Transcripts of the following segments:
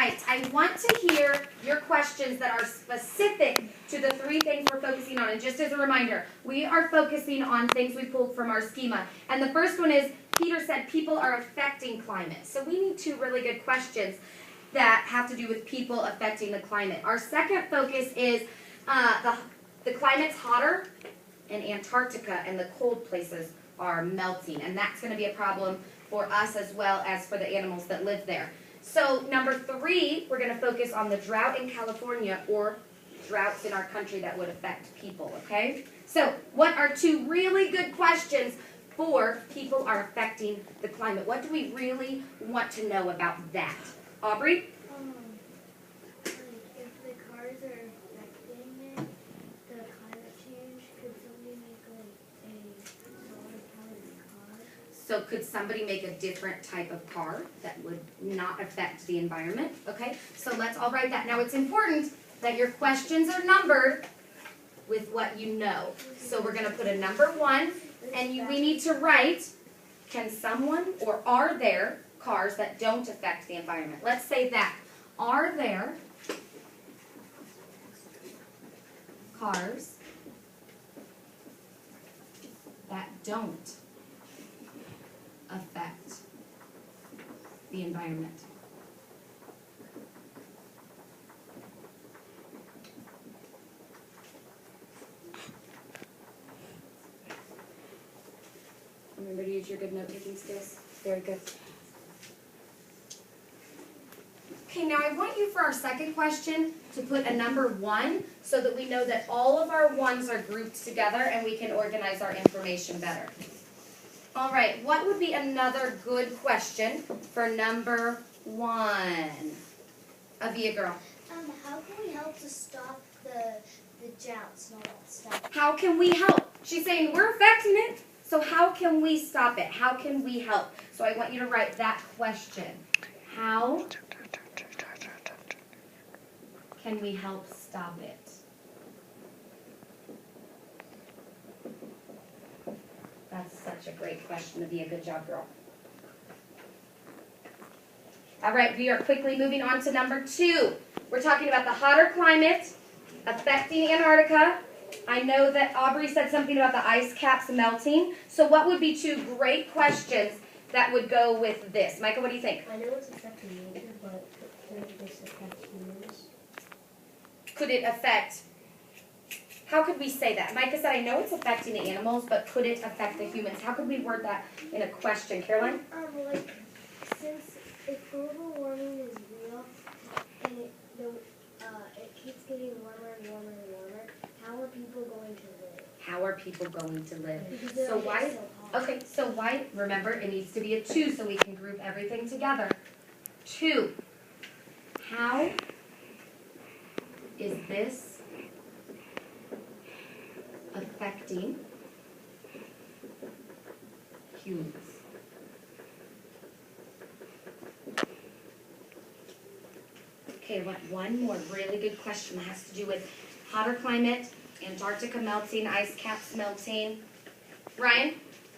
right, I want to hear your questions that are specific to the three things we're focusing on. And just as a reminder, we are focusing on things we pulled from our schema. And the first one is, Peter said people are affecting climate. So we need two really good questions that have to do with people affecting the climate. Our second focus is the climate's hotter in Antarctica and the cold places are melting. And that's going to be a problem for us as well as for the animals that live there. So number 3, we're going to focus on the drought in California or droughts in our country that would affect people, okay? So what are two really good questions for people are affecting the climate? What do we really want to know about that? Aubrey? If the cars are affecting it, the climate change, could somebody make a solar-powered car? So could somebody make a different type of car that would not affect the environment? Okay, so let's all write that. Now it's important that your questions are numbered with what you know. So we're going to put a number 1, and we need to write, can someone or are there cars that don't affect the environment? Let's say that. Are there cars that don't affect the environment? Remember to use your good note-taking skills. Very good. Okay, now I want you for our second question to put a number 1 so that we know that all of our 1s are grouped together and we can organize our information better. All right, what would be another good question for number 1? Avia girl. How can we help to stop the droughts and all that stuff? How can we help? She's saying we're affecting it, so how can we stop it? How can we help? So I want you to write that question. How can we help stop it? That's such a great question to be a good job, girl. All right, we are quickly moving on to number 2. We're talking about the hotter climate affecting Antarctica. I know that Aubrey said something about the ice caps melting. So what would be 2 great questions that would go with this? Michael, what do you think? I know it's affecting nature, but could this affect humans? Could it affect... How could we say that? Micah said, I know it's affecting the animals, but could it affect the humans? How could we word that in a question? Caroline? Like, since if global warming is real and it keeps getting warmer and warmer and warmer, how are people going to live? How are people going to live? Because So why? so hot. Okay, so why? Remember, it needs to be a 2 so we can group everything together. 2. How is this affecting humans? Okay, one more really good question that has to do with hotter climate, Antarctica melting, ice caps melting. Ryan?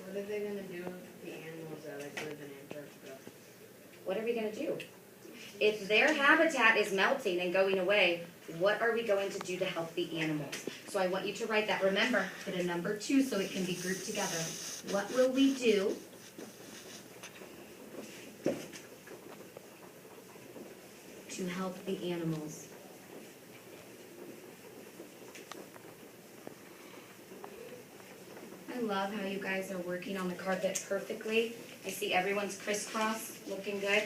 What are they going to do with the animals that live in Antarctica? What are we going to do? If their habitat is melting and going away, what are we going to do to help the animals? So I want you to write that. Remember, put a number 2 so it can be grouped together. What will we do to help the animals? I love how you guys are working on the carpet perfectly. I see everyone's crisscross, looking good.